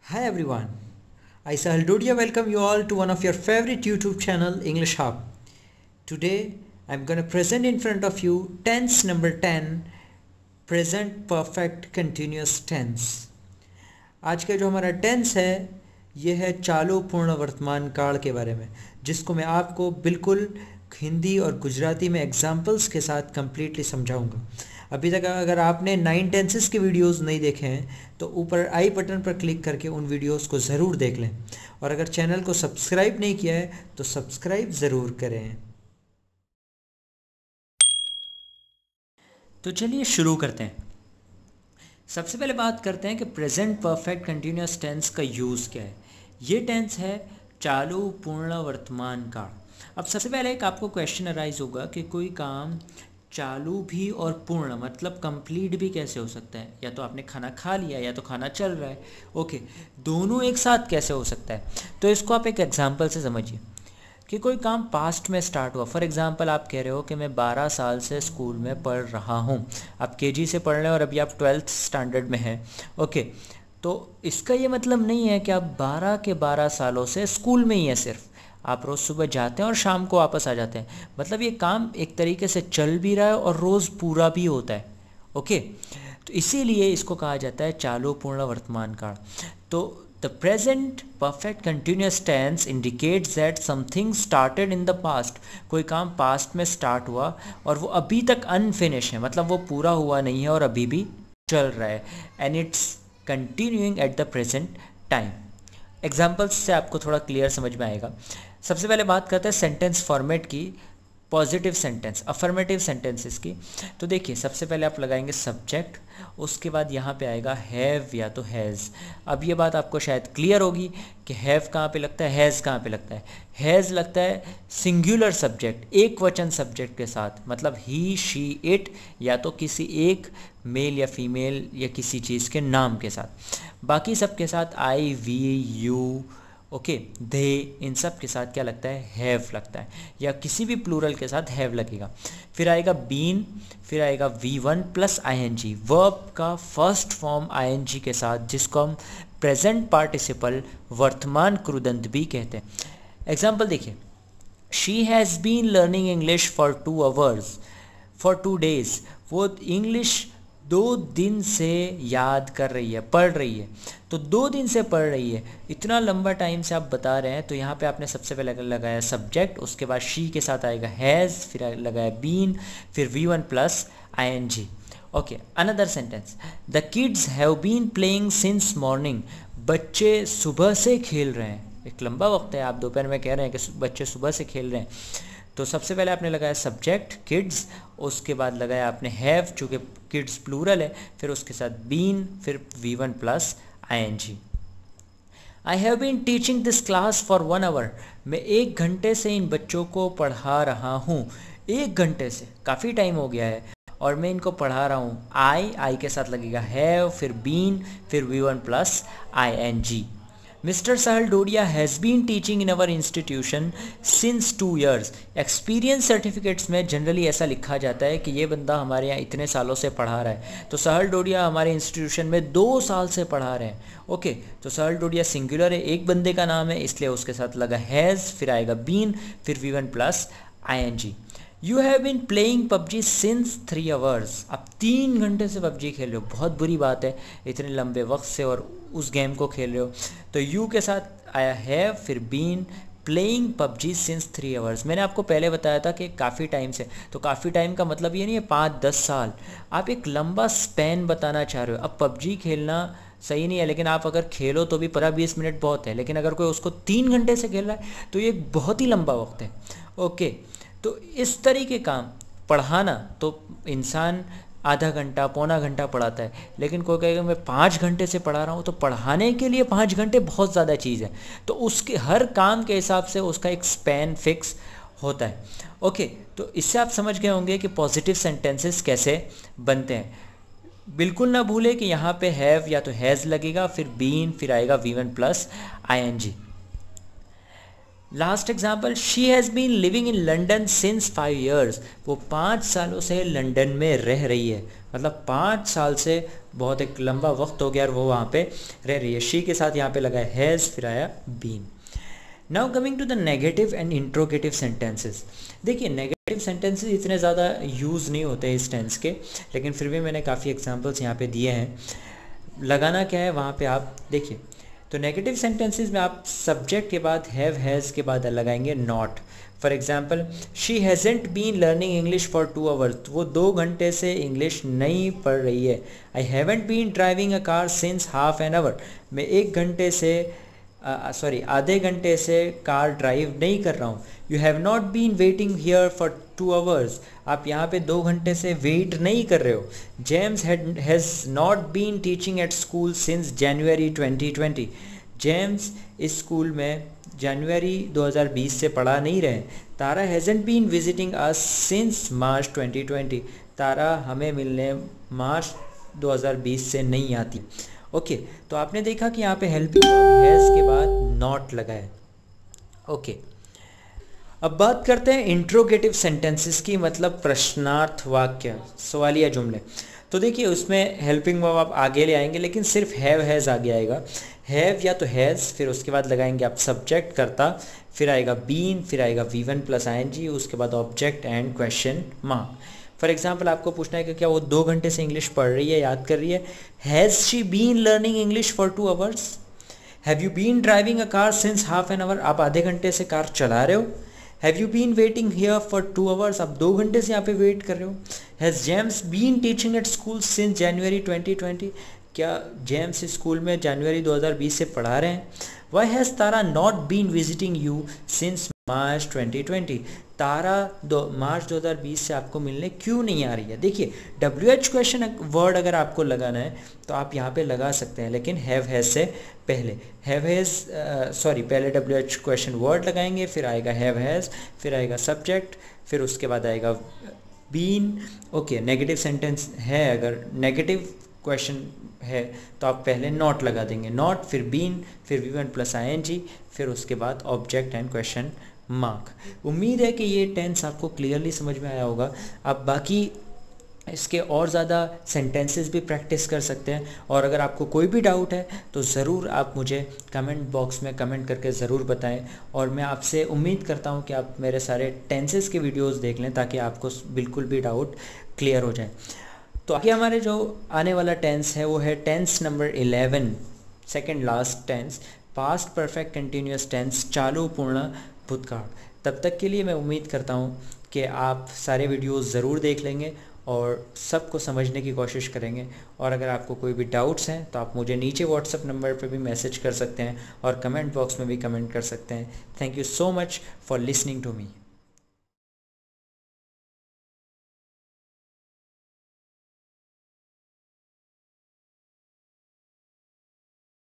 Hi everyone, I Sahil Dodia welcome you all to one of your favorite YouTube channel English Hub. Today I'm going to present in front of you tense number 10 present perfect continuous tense. आज का जो हमारा tense है ये है चालू पूर्ण वर्तमान काल के बारे में, जिसको मैं आपको बिल्कुल हिंदी और गुजराती में एग्जाम्पल्स के साथ कम्प्लीटली समझाऊंगा. अभी तक अगर आपने 9 टेंसेस के वीडियोस नहीं देखे हैं तो ऊपर आई बटन पर क्लिक करके उन वीडियोस को ज़रूर देख लें, और अगर चैनल को सब्सक्राइब नहीं किया है तो सब्सक्राइब ज़रूर करें. तो चलिए शुरू करते हैं. सबसे पहले बात करते हैं कि प्रेजेंट परफेक्ट कंटिन्यूस टेंस का यूज़ क्या है. ये टेंस है चालू पूर्ण वर्तमान काल. अब सबसे पहले एक आपको क्वेश्चन अराइज होगा कि कोई काम चालू भी और पूर्ण मतलब कंप्लीट भी कैसे हो सकता है. या तो आपने खाना खा लिया या तो खाना चल रहा है. ओके, दोनों एक साथ कैसे हो सकता है. तो इसको आप एक एग्जांपल से समझिए कि कोई काम पास्ट में स्टार्ट हुआ. फॉर एग्जांपल आप कह रहे हो कि मैं 12 साल से स्कूल में पढ़ रहा हूँ. आप केजी से पढ़ रहे हैं और अभी आप 12th स्टैंडर्ड में हैं. ओके, तो इसका ये मतलब नहीं है कि आप 12 के 12 सालों से स्कूल में ही हैं. सिर्फ आप रोज़ सुबह जाते हैं और शाम को वापस आ जाते हैं. मतलब ये काम एक तरीके से चल भी रहा है और रोज़ पूरा भी होता है. ओके, तो इसीलिए इसको कहा जाता है चालू पूर्ण वर्तमान काल. तो the present perfect continuous tense indicates that something started in the past. कोई काम पास्ट में स्टार्ट हुआ और वो अभी तक अनफिनिश है, मतलब वो पूरा हुआ नहीं है और अभी भी चल रहा है. And it's continuing at the present time. Examples से आपको थोड़ा क्लियर समझ में आएगा. सबसे पहले बात करते हैं सेंटेंस फॉर्मेट की, पॉजिटिव सेंटेंस, अफर्मेटिव सेंटेंसेस की. तो देखिए, सबसे पहले आप लगाएंगे सब्जेक्ट, उसके बाद यहाँ पे आएगा हैव या तो हैज़. अब ये बात आपको शायद क्लियर होगी कि हैव कहाँ पे लगता है, हैज़ कहाँ पे लगता है. हैज़ लगता है सिंगुलर सब्जेक्ट, एक वचन सब्जेक्ट के साथ, मतलब ही शी इट, या तो किसी एक मेल या फीमेल या किसी चीज़ के नाम के साथ. बाकी सब के साथ आई वी यू, ओके, दे, इन सब के साथ क्या लगता है, हैव लगता है, या किसी भी प्लूरल के साथ हैव लगेगा. फिर आएगा बीन, फिर आएगा V1 प्लस ING, वर्ब का फर्स्ट फॉर्म ING के साथ, जिसको हम प्रेजेंट पार्टिसिपल वर्तमान क्रुदंत भी कहते हैं. एग्जाम्पल देखिए, she has been learning English for 2 hours, for 2 days. वो इंग्लिश 2 दिन से याद कर रही है, पढ़ रही है. तो 2 दिन से पढ़ रही है, इतना लंबा टाइम से आप बता रहे हैं. तो यहाँ पे आपने सबसे पहले लगाया सब्जेक्ट, उसके बाद शी के साथ आएगा हैज़, फिर लगाया बीन, फिर V1 plus ING. Okay, another sentence, the kids have been playing since morning. बच्चे सुबह से खेल रहे हैं. एक लंबा वक्त है, आप दोपहर में कह रहे हैं कि बच्चे सुबह से खेल रहे हैं. तो सबसे पहले आपने लगाया सब्जेक्ट किड्स, उसके बाद लगाया आपने हैव, चूँकि किड्स प्लूरल है, फिर उसके साथ बीन, फिर V1 plus ING. I have been teaching this class for 1 hour. मैं 1 घंटे से इन बच्चों को पढ़ा रहा हूँ. 1 घंटे से काफ़ी टाइम हो गया है और मैं इनको पढ़ा रहा हूँ. आई के साथ लगेगा हैव, फिर बीन, फिर V1 plus ING. Mister Sahal Dodiya has been teaching in our institution since 2 years. Experience certificates में जनरली ऐसा लिखा जाता है कि ये बंदा हमारे यहाँ इतने सालों से पढ़ा रहा है. तो सहल डोडिया हमारे इंस्टीट्यूशन में 2 साल से पढ़ा रहे हैं. ओके, तो सहल डोडिया सिंगुलर है, एक बंदे का नाम है, इसलिए उसके साथ लगा हैज़, फिर आएगा बीन, फिर V1 plus ING. You have been playing PUBG since 3 hours. आप 3 घंटे से PUBG खेल रहे हो. बहुत बुरी बात है, इतने लंबे वक्त से और उस गेम को खेल रहे हो. तो यू के साथ आया हैव, फिर been, playing PUBG since 3 hours. मैंने आपको पहले बताया था कि काफ़ी टाइम से. तो काफ़ी टाइम का मतलब ये नहीं है 5-10 साल. आप एक लंबा स्पैन बताना चाह रहे हो. अब PUBG खेलना सही नहीं है, लेकिन आप अगर खेलो तो भी 15-20 मिनट बहुत है, लेकिन अगर कोई उसको 3 घंटे से खेल रहा है तो ये एक बहुत ही लंबा वक्त है. ओके, तो इस तरीके काम पढ़ाना तो इंसान आधा घंटा पौना घंटा पढ़ाता है, लेकिन कोई कहेगा मैं 5 घंटे से पढ़ा रहा हूँ. तो पढ़ाने के लिए 5 घंटे बहुत ज़्यादा चीज़ है. तो उसके हर काम के हिसाब से उसका एक स्पैन फिक्स होता है. ओके, तो इससे आप समझ गए होंगे कि पॉजिटिव सेंटेंसेस कैसे बनते हैं. बिल्कुल ना भूले कि यहाँ पे हैव या तो हैज़ लगेगा, फिर बीन, फिर आएगा V1 plus ING. Last example, she has been living in London since 5 years। वो 5 सालों से लंदन में रह रही है, मतलब 5 साल से बहुत एक लंबा वक्त हो गया और वो वहाँ पे रह रही है। शी के साथ यहाँ पे लगा है हैज़, फिर आया been. Now coming to the negative and interrogative sentences. देखिए नेगेटिव सेंटेंसेस इतने ज़्यादा यूज़ नहीं होते इस टेंस के, लेकिन फिर भी मैंने काफ़ी एग्जांपल्स यहाँ पे दिए हैं। लगाना क्या है वहाँ पे आप देखिए, तो नेगेटिव सेंटेंसेस में आप सब्जेक्ट के बाद हैव हैज़ के बाद लगाएंगे not. For example, she hasn't been learning English for 2 hours। वो 2 घंटे से इंग्लिश नहीं पढ़ रही है। I haven't been driving a car since half an hour. मैं 1 घंटे से आधे घंटे से कार ड्राइव नहीं कर रहा हूँ। You have not been waiting here for 2 hours। आप यहाँ पे 2 घंटे से वेट नहीं कर रहे हो। James has not been teaching at school since January 2020। James इस स्कूल में जनवरी 2020 से पढ़ा नहीं रहे। Tara hasn't been visiting us since March 2020। Tara हमें मिलने मार्च 2020 से नहीं आती। ओके, तो आपने देखा कि यहाँ पे हेल्पिंग वर्ब हैज़ के बाद नॉट लगा है। ओके, अब बात करते हैं इंट्रोगेटिव सेंटेंसेस की, मतलब प्रश्नार्थ वाक्य, सवालिया जुमले। तो देखिए उसमें हेल्पिंग वर्ब आप आगे ले आएंगे, लेकिन सिर्फ हैव हैज़ आगे आएगा। हैव या तो हैज़, फिर उसके बाद लगाएंगे आप सब्जेक्ट करता, फिर आएगा बीन, फिर आएगा V1 + ing, उसके बाद object and question mark. For example आपको पूछना है कि क्या वो 2 घंटे से इंग्लिश पढ़ रही है, याद कर रही है। Has she been learning English for 2 hours। Have you been driving a car since half an hour. आप आधे घंटे से कार चला रहे हो। Have you been waiting here for 2 hours। आप 2 घंटे से यहाँ पे वेट कर रहे हो। Has James been teaching at school since जनवरी 2020। क्या जेम्स स्कूल में जनवरी 2020 से पढ़ा रहे हैं। Why has Tara not been visiting you since March 2020। Tara March 2020 से आपको मिलने क्यों नहीं आ रही है। देखिए WH क्वेश्चन वर्ड अगर आपको लगाना है तो आप यहाँ पे लगा सकते हैं, लेकिन हैव हैज़ से पहले पहले WH क्वेश्चन वर्ड लगाएंगे, फिर आएगा हैव हैज़, फिर आएगा सब्जेक्ट, फिर उसके बाद आएगा बीन। ओके, नेगेटिव सेंटेंस है, अगर नेगेटिव क्वेश्चन है तो आप पहले नॉट लगा देंगे, नॉट, फिर बीन, फिर V1 + ing, फिर उसके बाद ऑब्जेक्ट एंड क्वेश्चन मार्क। उम्मीद है कि ये टेंस आपको क्लियरली समझ में आया होगा। आप बाकी इसके और ज़्यादा सेंटेंसेस भी प्रैक्टिस कर सकते हैं, और अगर आपको कोई भी डाउट है तो ज़रूर आप मुझे कमेंट बॉक्स में कमेंट करके ज़रूर बताएं, और मैं आपसे उम्मीद करता हूं कि आप मेरे सारे टेंसेस के वीडियोस देख लें ताकि आपको बिल्कुल भी डाउट क्लियर हो जाए। तो आगे हमारे जो आने वाला टेंस है वो है tense number 11, second last tense, past perfect continuous tense, चालू पूर्ण भूतकाल। तब तक के लिए मैं उम्मीद करता हूँ कि आप सारे वीडियोस ज़रूर देख लेंगे और सबको समझने की कोशिश करेंगे। और अगर आपको कोई भी डाउट्स हैं तो आप मुझे नीचे व्हाट्सएप नंबर पर भी मैसेज कर सकते हैं और कमेंट बॉक्स में भी कमेंट कर सकते हैं। Thank you so much for listening to me.